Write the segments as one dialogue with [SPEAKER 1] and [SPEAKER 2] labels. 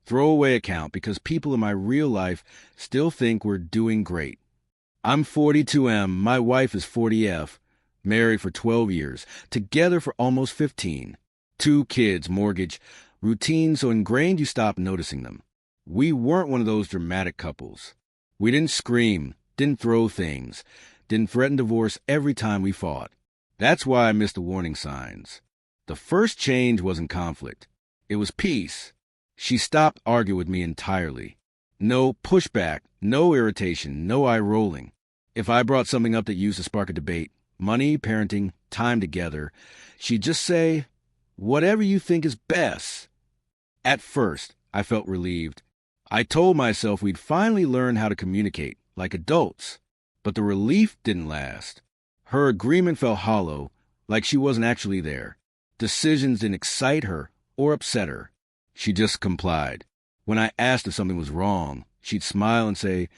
[SPEAKER 1] throwaway account because people in my real life still think we're doing great. I'm 42M, my wife is 40F, married for 12 years, together for almost 15. 2 kids, mortgage, routine so ingrained you stop noticing them. We weren't one of those dramatic couples. We didn't scream, didn't throw things, didn't threaten divorce every time we fought. That's why I missed the warning signs. The first change wasn't conflict. It was peace. She stopped arguing with me entirely. No pushback, no irritation, no eye-rolling. If I brought something up that used to spark a debate, money, parenting, time together, she'd just say, "Whatever you think is best." At first, I felt relieved. I told myself we'd finally learn how to communicate, like adults. But the relief didn't last. Her agreement felt hollow, like she wasn't actually there. Decisions didn't excite her or upset her. She just complied. When I asked if something was wrong, she'd smile and say,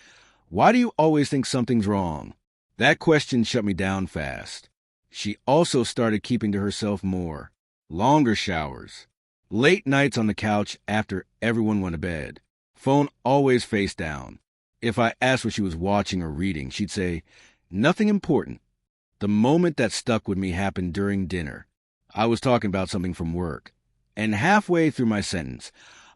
[SPEAKER 1] "Why do you always think something's wrong?" That question shut me down fast. She also started keeping to herself more. Longer showers. Late nights on the couch after everyone went to bed. Phone always face down. If I asked what she was watching or reading, she'd say, "Nothing important." The moment that stuck with me happened during dinner. I was talking about something from work, and halfway through my sentence,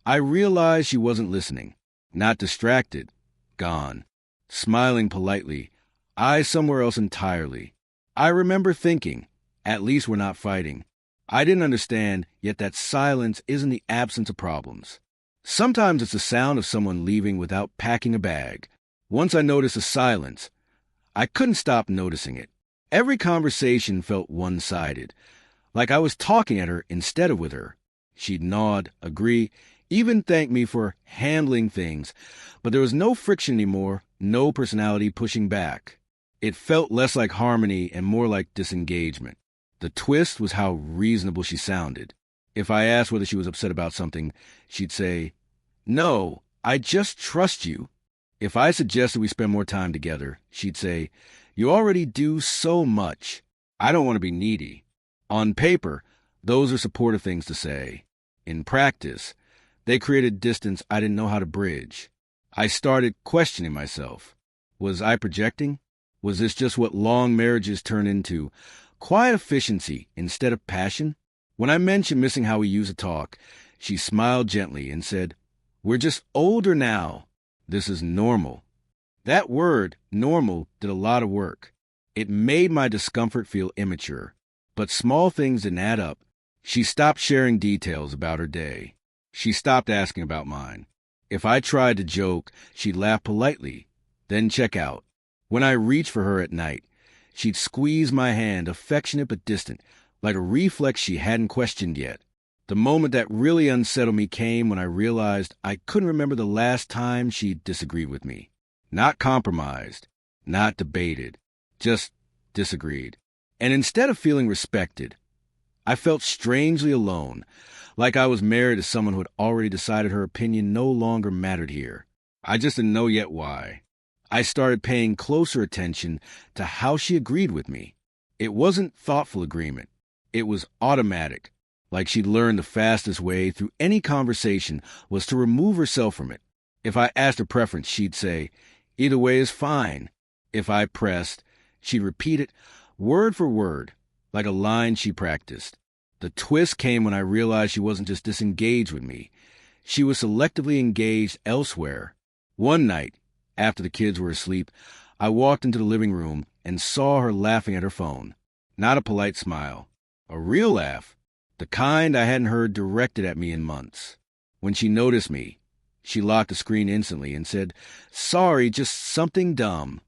[SPEAKER 1] I realized she wasn't listening. Not distracted. Gone. Smiling politely. Eyes somewhere else entirely. I remember thinking, at least we're not fighting. I didn't understand, yet that silence isn't the absence of problems. Sometimes it's the sound of someone leaving without packing a bag. Once I noticed the silence, I couldn't stop noticing it. Every conversation felt one-sided, like I was talking at her instead of with her. She'd nod, agree, even thank me for handling things, but there was no friction anymore, no personality pushing back. It felt less like harmony and more like disengagement. The twist was how reasonable she sounded. If I asked whether she was upset about something, she'd say, "No, I just trust you." If I suggested we spend more time together, she'd say, "You already do so much. I don't want to be needy." On paper, those are supportive things to say. In practice, they created distance I didn't know how to bridge. I started questioning myself. Was I projecting? Was this just what long marriages turn into? Quiet efficiency instead of passion? When I mentioned missing how we used to talk, she smiled gently and said, "We're just older now. This is normal." That word, normal, did a lot of work. It made my discomfort feel immature. But small things didn't add up. She stopped sharing details about her day. She stopped asking about mine. If I tried to joke, she'd laugh politely, then check out. When I reached for her at night, she'd squeeze my hand, affectionate but distant, like a reflex she hadn't questioned yet. The moment that really unsettled me came when I realized I couldn't remember the last time she disagreed with me. Not compromised, not debated, just disagreed. And instead of feeling respected, I felt strangely alone, like I was married to someone who had already decided her opinion no longer mattered here. I just didn't know yet why. I started paying closer attention to how she agreed with me. It wasn't thoughtful agreement. It was automatic, like she'd learned the fastest way through any conversation was to remove herself from it. If I asked her preference, she'd say, "Either way is fine." If I pressed, she'd repeat it word for word, like a line she practiced. The twist came when I realized she wasn't just disengaged with me. She was selectively engaged elsewhere. One night, after the kids were asleep, I walked into the living room and saw her laughing at her phone. Not a polite smile. A real laugh. The kind I hadn't heard directed at me in months. When she noticed me, she locked the screen instantly and said, "Sorry, just something dumb."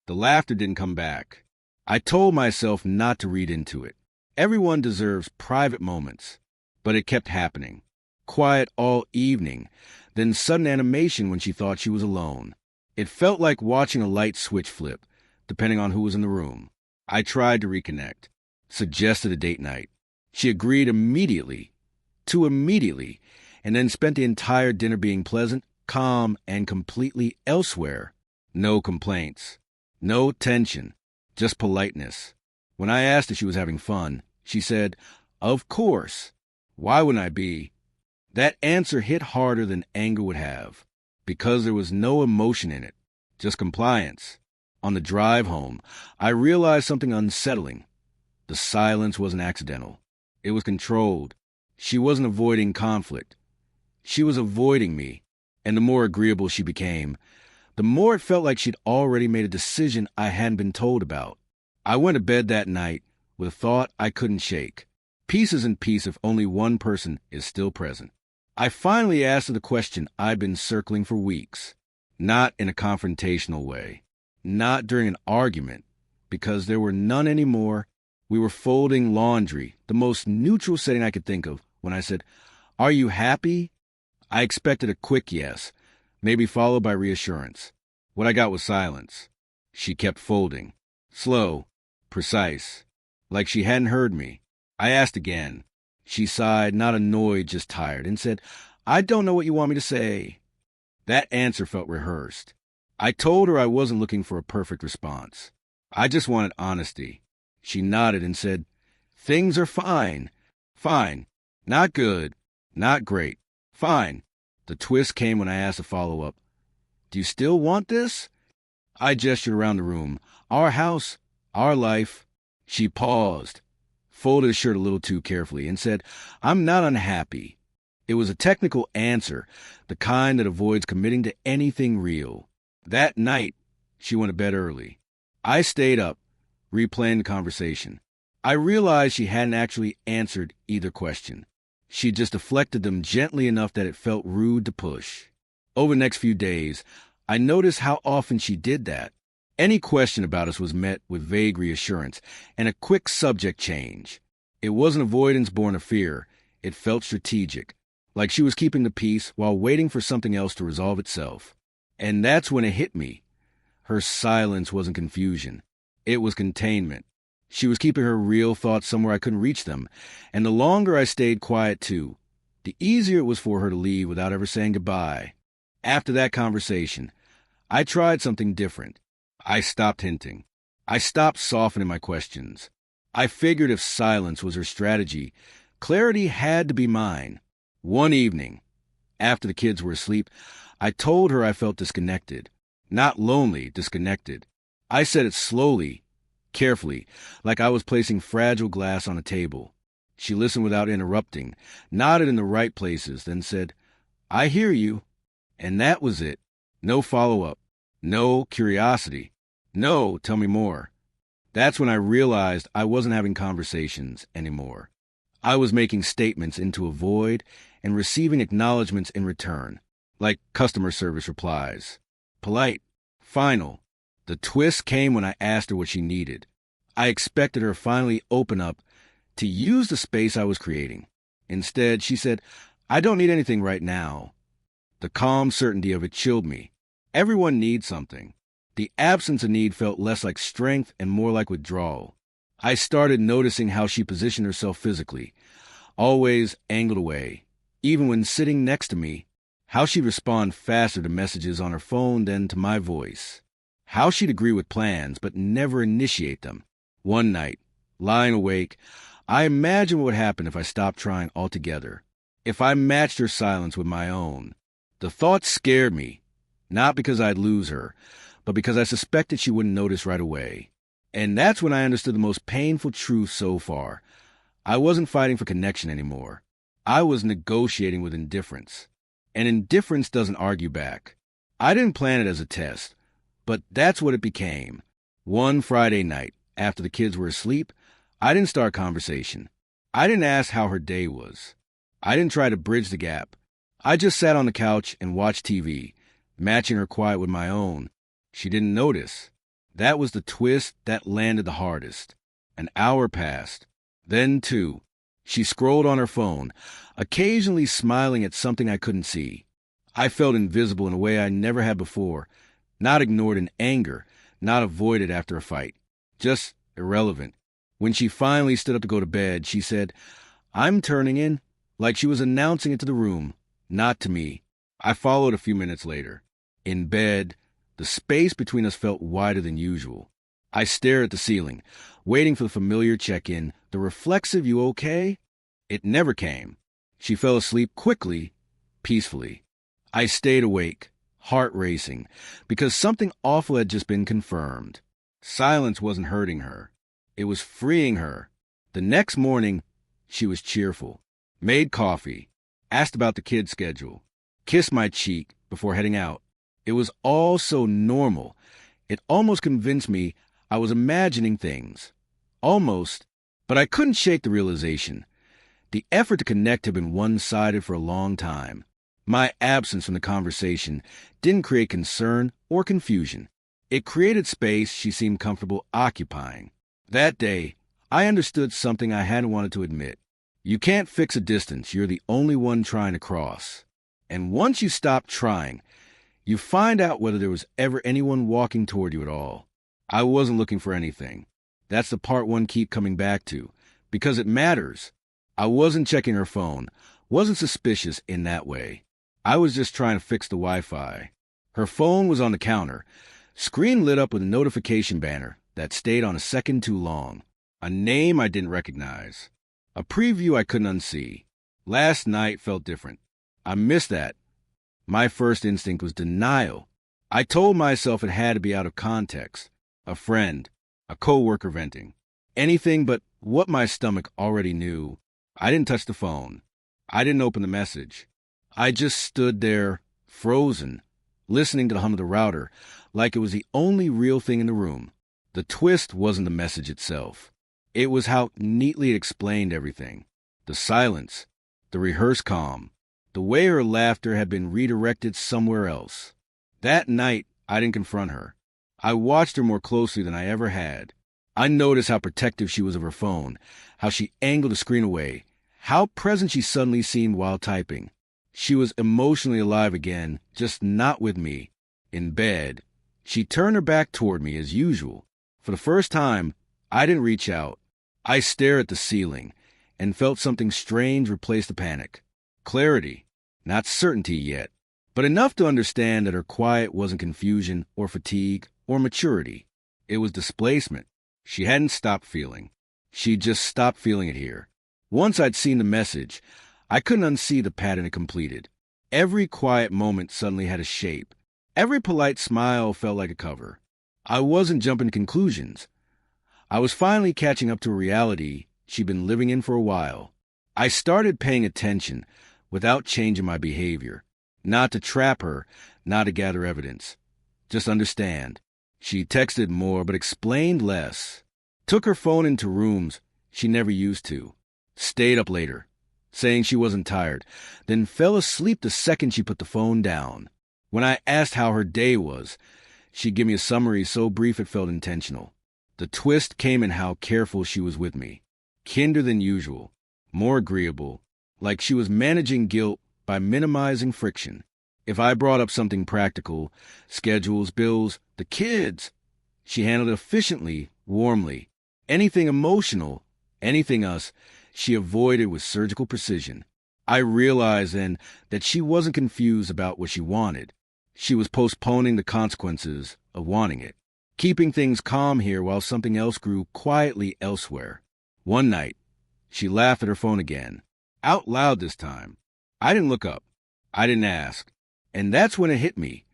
[SPEAKER 1] The laughter didn't come back. I told myself not to read into it. Everyone deserves private moments. But it kept happening. Quiet all evening, then sudden animation when she thought she was alone. It felt like watching a light switch flip, depending on who was in the room. I tried to reconnect, suggested a date night. She agreed immediately, and then spent the entire dinner being pleasant, calm, and completely elsewhere. No complaints, no tension, just politeness. When I asked if she was having fun, she said, "Of course. Why wouldn't I be?" That answer hit harder than anger would have, because there was no emotion in it, just compliance. On the drive home, I realized something unsettling. The silence wasn't accidental. It was controlled. She wasn't avoiding conflict. She was avoiding me, and the more agreeable she became, the more it felt like she'd already made a decision I hadn't been told about. I went to bed that night with a thought I couldn't shake. Peace isn't peace if only one person is still present. I finally asked her the question I'd been circling for weeks. Not in a confrontational way. Not during an argument, because there were none anymore. We were folding laundry, the most neutral setting I could think of, when I said, "Are you happy?" I expected a quick yes, maybe followed by reassurance. What I got was silence. She kept folding. Slow, precise, like she hadn't heard me. I asked again. She sighed, not annoyed, just tired, and said, "I don't know what you want me to say." That answer felt rehearsed. I told her I wasn't looking for a perfect response. I just wanted honesty. She nodded and said, "Things are fine. Fine. Not good. Not great. Fine." The twist came when I asked a follow-up. "Do you still want this?" I gestured around the room. "Our house. Our life." She paused, folded her shirt a little too carefully, and said, "I'm not unhappy." It was a technical answer, the kind that avoids committing to anything real. That night, she went to bed early. I stayed up, replaying the conversation. I realized she hadn't actually answered either question. She just deflected them gently enough that it felt rude to push. Over the next few days, I noticed how often she did that. Any question about us was met with vague reassurance and a quick subject change. It wasn't avoidance born of fear. It felt strategic, like she was keeping the peace while waiting for something else to resolve itself. And that's when it hit me. Her silence wasn't confusion. It was containment. She was keeping her real thoughts somewhere I couldn't reach them, and the longer I stayed quiet too, the easier it was for her to leave without ever saying goodbye. After that conversation, I tried something different. I stopped hinting. I stopped softening my questions. I figured if silence was her strategy, clarity had to be mine. One evening, after the kids were asleep, I told her I felt disconnected. Not lonely, disconnected. I said it slowly, carefully, like I was placing fragile glass on a table. She listened without interrupting, nodded in the right places, then said, "I hear you." And that was it. No follow-up. No curiosity. No, tell me more. That's when I realized I wasn't having conversations anymore. I was making statements into a void and receiving acknowledgments in return, like customer service replies. Polite, final. The twist came when I asked her what she needed. I expected her to finally open up, to use the space I was creating. Instead, she said, "I don't need anything right now." The calm certainty of it chilled me. Everyone needs something. The absence of need felt less like strength and more like withdrawal. I started noticing how she positioned herself physically, always angled away, even when sitting next to me, how she'd respond faster to messages on her phone than to my voice, how she'd agree with plans but never initiate them. One night, lying awake, I imagined what would happen if I stopped trying altogether, if I matched her silence with my own. The thought scared me, not because I'd lose her, but because I suspected she wouldn't notice right away. And that's when I understood the most painful truth so far. I wasn't fighting for connection anymore. I was negotiating with indifference. And indifference doesn't argue back. I didn't plan it as a test, but that's what it became. One Friday night, after the kids were asleep, I didn't start conversation. I didn't ask how her day was. I didn't try to bridge the gap. I just sat on the couch and watched TV, matching her quiet with my own. She didn't notice. That was the twist that landed the hardest. An hour passed. Then two. She scrolled on her phone, occasionally smiling at something I couldn't see. I felt invisible in a way I never had before, not ignored in anger, not avoided after a fight, just irrelevant. When she finally stood up to go to bed, she said, "I'm turning in," like she was announcing it to the room, not to me. I followed a few minutes later. In bed, the space between us felt wider than usual. I stared at the ceiling, waiting for the familiar check-in, the reflexive "you okay?" It never came. She fell asleep quickly, peacefully. I stayed awake, heart racing, because something awful had just been confirmed. Silence wasn't hurting her. It was freeing her. The next morning, she was cheerful, made coffee, asked about the kids' schedule, kissed my cheek before heading out. It was all so normal. It almost convinced me I was imagining things. Almost, but I couldn't shake the realization. The effort to connect had been one-sided for a long time. My absence from the conversation didn't create concern or confusion. It created space she seemed comfortable occupying. That day, I understood something I hadn't wanted to admit. You can't fix a distance you're the only one trying to cross. And once you stop trying, you find out whether there was ever anyone walking toward you at all. I wasn't looking for anything. That's the part one keep coming back to, because it matters. I wasn't checking her phone, wasn't suspicious in that way. I was just trying to fix the Wi-Fi. Her phone was on the counter, screen lit up with a notification banner that stayed on a second too long. A name I didn't recognize. A preview I couldn't unsee. Last night felt different. I missed that. My first instinct was denial. I told myself it had to be out of context. A friend, a coworker venting. Anything but what my stomach already knew. I didn't touch the phone. I didn't open the message. I just stood there, frozen, listening to the hum of the router, like it was the only real thing in the room. The twist wasn't the message itself. It was how neatly it explained everything. The silence, the rehearsed calm, the way her laughter had been redirected somewhere else. That night, I didn't confront her. I watched her more closely than I ever had. I noticed how protective she was of her phone, how she angled the screen away, how present she suddenly seemed while typing. She was emotionally alive again, just not with me. In bed, she turned her back toward me as usual. For the first time, I didn't reach out. I stared at the ceiling and felt something strange replace the panic. Clarity, not certainty yet, but enough to understand that her quiet wasn't confusion or fatigue or maturity. It was displacement. She hadn't stopped feeling. She'd just stopped feeling it here. Once I'd seen the message, I couldn't unsee the pattern it completed. Every quiet moment suddenly had a shape. Every polite smile felt like a cover. I wasn't jumping to conclusions. I was finally catching up to a reality she'd been living in for a while. I started paying attention without changing my behavior. Not to trap her, not to gather evidence. Just understand. She texted more but explained less. Took her phone into rooms she never used to. Stayed up later, saying she wasn't tired, then fell asleep the second she put the phone down. When I asked how her day was, she'd give me a summary so brief it felt intentional. The twist came in how careful she was with me. Kinder than usual, more agreeable, like she was managing guilt by minimizing friction. If I brought up something practical, schedules, bills, the kids, she handled it efficiently, warmly. Anything emotional, anything us, she avoided with surgical precision. I realized then that she wasn't confused about what she wanted. She was postponing the consequences of wanting it, keeping things calm here while something else grew quietly elsewhere. One night, she laughed at her phone again, out loud this time. I didn't look up. I didn't ask. And that's when it hit me.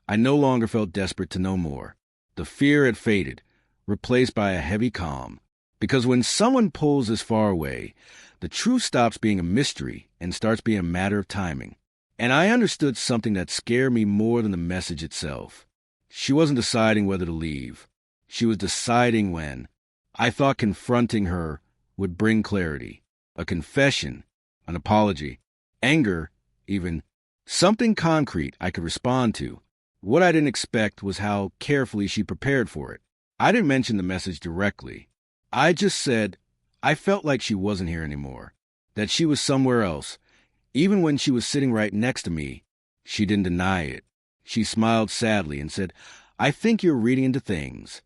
[SPEAKER 1] I no longer felt desperate to know more. The fear had faded, replaced by a heavy calm. Because when someone pulls this far away, the truth stops being a mystery and starts being a matter of timing. And I understood something that scared me more than the message itself. She wasn't deciding whether to leave. She was deciding when. I thought confronting her would bring clarity, a confession, an apology, anger, even something concrete I could respond to. What I didn't expect was how carefully she prepared for it. I didn't mention the message directly. I just said I felt like she wasn't here anymore, that she was somewhere else. Even when she was sitting right next to me, she didn't deny it. She smiled sadly and said, "I think you're reading into things."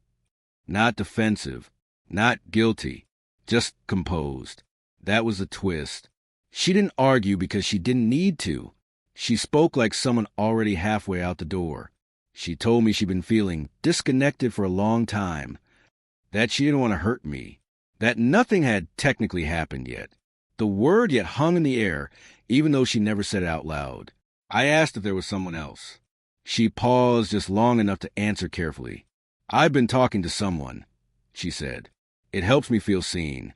[SPEAKER 1] Not defensive, not guilty, just composed. That was the twist. She didn't argue because she didn't need to. She spoke like someone already halfway out the door. She told me she'd been feeling disconnected for a long time, that she didn't want to hurt me, that nothing had technically happened yet. The word yet hung in the air, even though she never said it out loud. I asked if there was someone else. She paused just long enough to answer carefully. "I've been talking to someone," she said. "It helps me feel seen."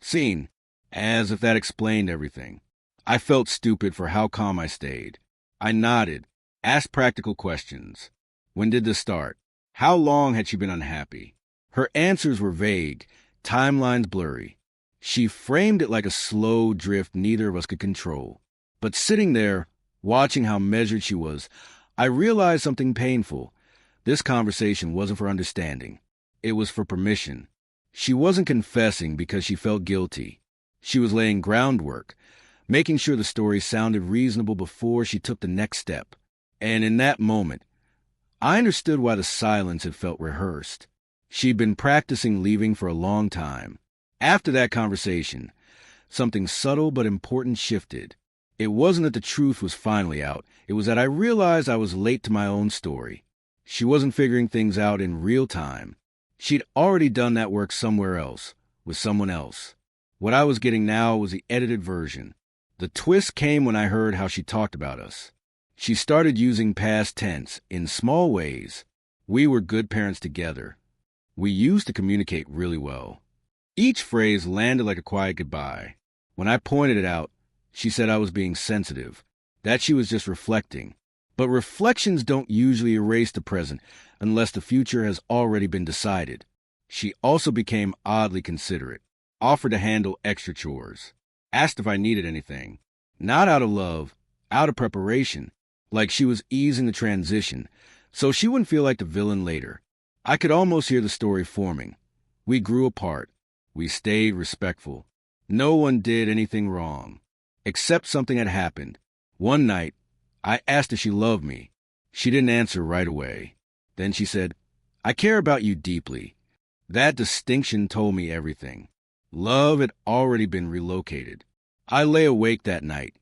[SPEAKER 1] Seen, as if that explained everything. I felt stupid for how calm I stayed. I nodded, asked practical questions. When did this start? How long had she been unhappy? Her answers were vague, timelines blurry. She framed it like a slow drift neither of us could control. But sitting there, watching how measured she was, I realized something painful. This conversation wasn't for understanding. It was for permission. She wasn't confessing because she felt guilty. She was laying groundwork, making sure the story sounded reasonable before she took the next step. And in that moment, I understood why the silence had felt rehearsed. She'd been practicing leaving for a long time. After that conversation, something subtle but important shifted. It wasn't that the truth was finally out. It was that I realized I was late to my own story. She wasn't figuring things out in real time. She'd already done that work somewhere else, with someone else. What I was getting now was the edited version. The twist came when I heard how she talked about us. She started using past tense in small ways. We were good parents together. We used to communicate really well. Each phrase landed like a quiet goodbye. When I pointed it out, she said I was being sensitive, that she was just reflecting. But reflections don't usually erase the present unless the future has already been decided. She also became oddly considerate, offered to handle extra chores, asked if I needed anything. Not out of love, out of preparation, like she was easing the transition, so she wouldn't feel like the villain later. I could almost hear the story forming. We grew apart. We stayed respectful. No one did anything wrong, except something had happened. One night, I asked if she loved me. She didn't answer right away. Then she said, "I care about you deeply." That distinction told me everything. Love had already been relocated. I lay awake that night,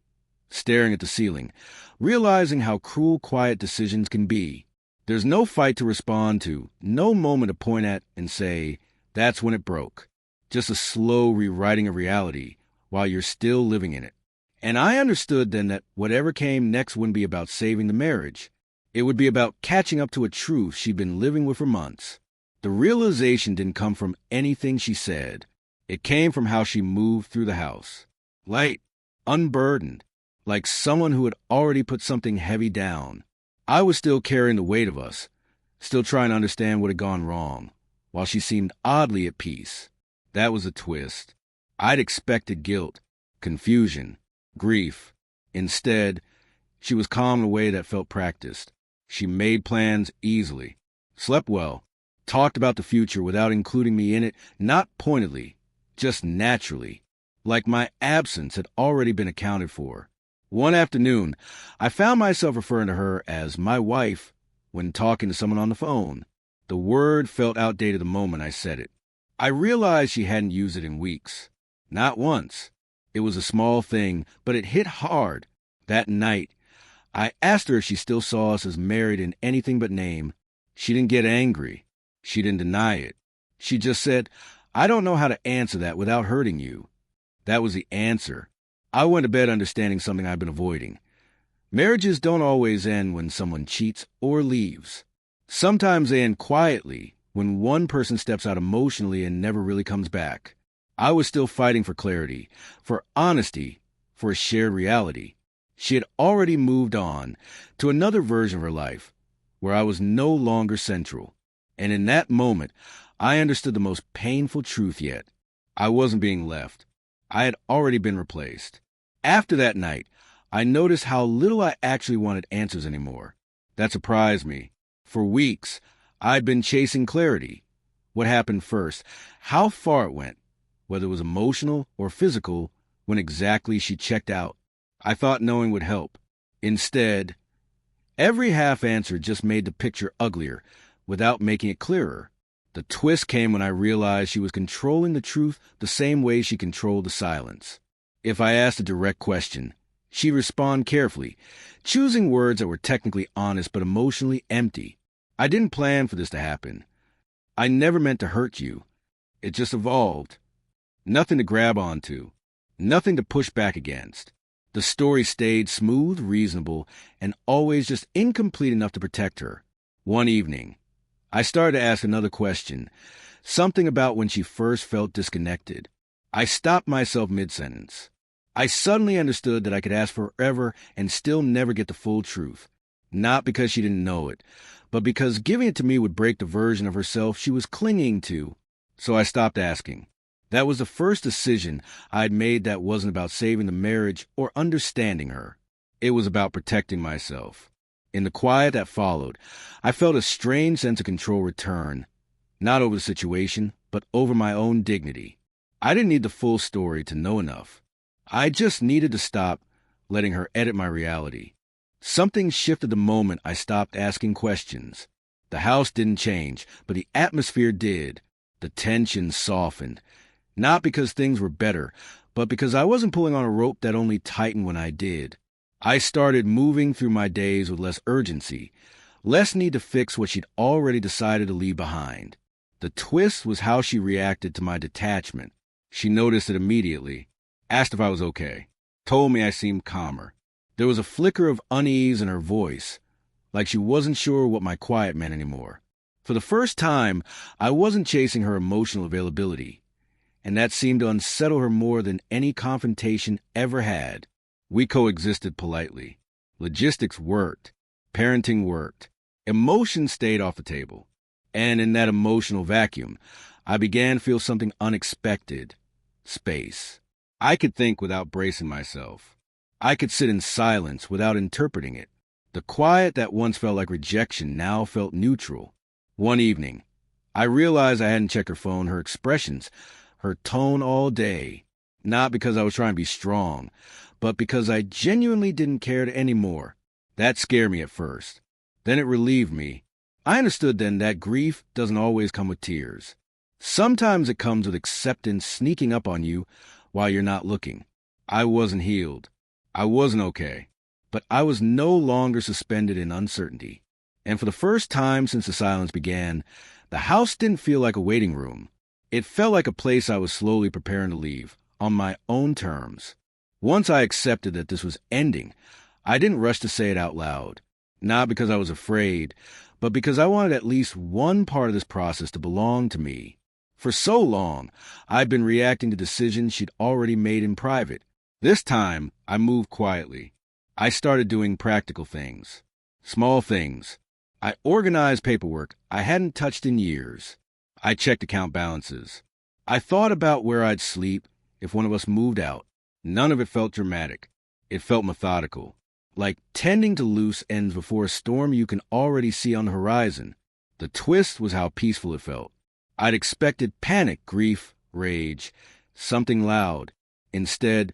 [SPEAKER 1] staring at the ceiling, realizing how cruel quiet decisions can be. There's no fight to respond to, no moment to point at and say, "That's when it broke." Just a slow rewriting of reality while you're still living in it. And I understood then that whatever came next wouldn't be about saving the marriage. It would be about catching up to a truth she'd been living with for months. The realization didn't come from anything she said. It came from how she moved through the house. Light, unburdened, like someone who had already put something heavy down. I was still carrying the weight of us, still trying to understand what had gone wrong, while she seemed oddly at peace. That was a twist. I'd expected guilt, confusion, grief. Instead, she was calm in a way that felt practiced. She made plans easily, slept well, talked about the future without including me in it, not pointedly, just naturally, like my absence had already been accounted for. One afternoon, I found myself referring to her as my wife when talking to someone on the phone. The word felt outdated the moment I said it. I realized she hadn't used it in weeks. Not once. It was a small thing, but it hit hard. That night, I asked her if she still saw us as married in anything but name. She didn't get angry. She didn't deny it. She just said, "I don't know how to answer that without hurting you." That was the answer. I went to bed understanding something I've been avoiding. Marriages don't always end when someone cheats or leaves. Sometimes they end quietly, when one person steps out emotionally and never really comes back. I was still fighting for clarity, for honesty, for a shared reality. She had already moved on to another version of her life, where I was no longer central. And in that moment, I understood the most painful truth yet. I wasn't being left. I had already been replaced. After that night, I noticed how little I actually wanted answers anymore. That surprised me. For weeks, I'd been chasing clarity. What happened first, how far it went, whether it was emotional or physical, when exactly she checked out. I thought knowing would help. Instead, every half answer just made the picture uglier without making it clearer. The twist came when I realized she was controlling the truth the same way she controlled the silence. If I asked a direct question, she'd respond carefully, choosing words that were technically honest but emotionally empty. I didn't plan for this to happen. I never meant to hurt you. It just evolved. Nothing to grab onto. Nothing to push back against. The story stayed smooth, reasonable, and always just incomplete enough to protect her. One evening, I started to ask another question, something about when she first felt disconnected. I stopped myself mid-sentence. I suddenly understood that I could ask forever and still never get the full truth. Not because she didn't know it, but because giving it to me would break the version of herself she was clinging to. So I stopped asking. That was the first decision I'd made that wasn't about saving the marriage or understanding her. It was about protecting myself. In the quiet that followed, I felt a strange sense of control return, not over the situation, but over my own dignity. I didn't need the full story to know enough. I just needed to stop letting her edit my reality. Something shifted the moment I stopped asking questions. The house didn't change, but the atmosphere did. The tension softened. Not because things were better, but because I wasn't pulling on a rope that only tightened when I did. I started moving through my days with less urgency, less need to fix what she'd already decided to leave behind. The twist was how she reacted to my detachment. She noticed it immediately, asked if I was okay, told me I seemed calmer. There was a flicker of unease in her voice, like she wasn't sure what my quiet meant anymore. For the first time, I wasn't chasing her emotional availability, and that seemed to unsettle her more than any confrontation ever had. We coexisted politely. Logistics worked. Parenting worked. Emotion stayed off the table. And in that emotional vacuum, I began to feel something unexpected. Space. I could think without bracing myself. I could sit in silence without interpreting it. The quiet that once felt like rejection now felt neutral. One evening, I realized I hadn't checked her phone, her expressions, her tone all day. Not because I was trying to be strong, but because I genuinely didn't care anymore. That scared me at first. Then it relieved me. I understood then that grief doesn't always come with tears. Sometimes it comes with acceptance sneaking up on you while you're not looking. I wasn't healed. I wasn't okay. But I was no longer suspended in uncertainty. And for the first time since the silence began, the house didn't feel like a waiting room. It felt like a place I was slowly preparing to leave, on my own terms. Once I accepted that this was ending, I didn't rush to say it out loud. Not because I was afraid, but because I wanted at least one part of this process to belong to me. For so long, I'd been reacting to decisions she'd already made in private. This time, I moved quietly. I started doing practical things. Small things. I organized paperwork I hadn't touched in years. I checked account balances. I thought about where I'd sleep if one of us moved out. None of it felt dramatic. It felt methodical. Like tending to loose ends before a storm you can already see on the horizon. The twist was how peaceful it felt. I'd expected panic, grief, rage, something loud. Instead,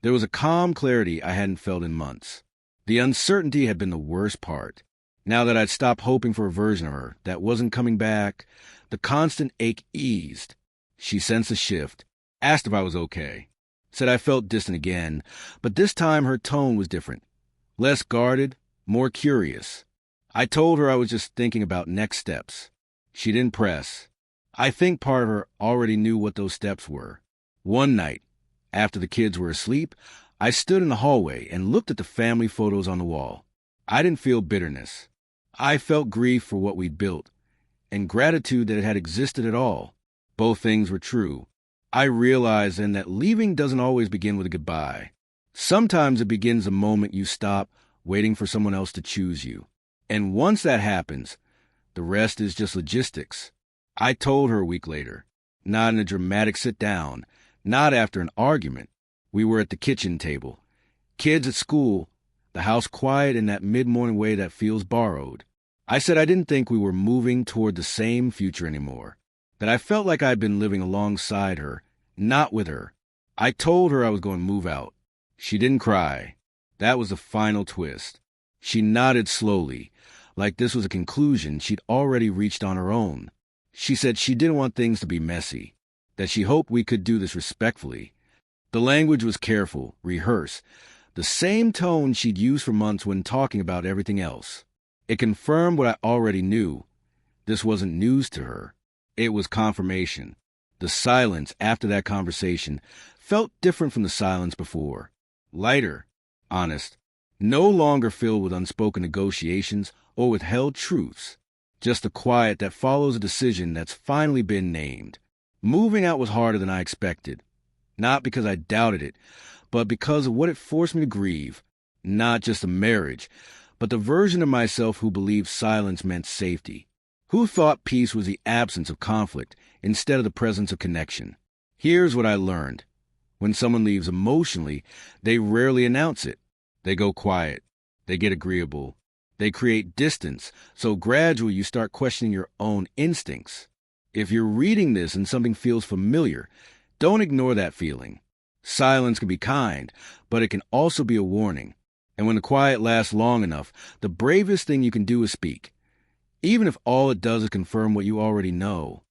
[SPEAKER 1] there was a calm clarity I hadn't felt in months. The uncertainty had been the worst part. Now that I'd stopped hoping for a version of her that wasn't coming back, the constant ache eased. She sensed a shift, asked if I was okay. Said I felt distant again, but this time her tone was different. Less guarded, more curious. I told her I was just thinking about next steps. She didn't press. I think part of her already knew what those steps were. One night, after the kids were asleep, I stood in the hallway and looked at the family photos on the wall. I didn't feel bitterness. I felt grief for what we'd built, and gratitude that it had existed at all. Both things were true. I realized then that leaving doesn't always begin with a goodbye. Sometimes it begins the moment you stop waiting for someone else to choose you. And once that happens, the rest is just logistics. I told her a week later, not in a dramatic sit-down, not after an argument. We were at the kitchen table. Kids at school, the house quiet in that mid-morning way that feels borrowed. I said I didn't think we were moving toward the same future anymore, that I felt like I'd been living alongside her, not with her. I told her I was going to move out. She didn't cry. That was the final twist. She nodded slowly, like this was a conclusion she'd already reached on her own. She said she didn't want things to be messy, that she hoped we could do this respectfully. The language was careful, rehearsed, the same tone she'd used for months when talking about everything else. It confirmed what I already knew. This wasn't news to her. It was confirmation. The silence after that conversation felt different from the silence before. Lighter, honest, no longer filled with unspoken negotiations or withheld truths. Just a quiet that follows a decision that's finally been named. Moving out was harder than I expected. Not because I doubted it, but because of what it forced me to grieve. Not just a marriage, but the version of myself who believed silence meant safety. Who thought peace was the absence of conflict instead of the presence of connection. Here's what I learned. When someone leaves emotionally, they rarely announce it. They go quiet. They get agreeable. They create distance, so gradually you start questioning your own instincts. If you're reading this and something feels familiar, don't ignore that feeling. Silence can be kind, but it can also be a warning. And when the quiet lasts long enough, the bravest thing you can do is speak. Even if all it does is confirm what you already know.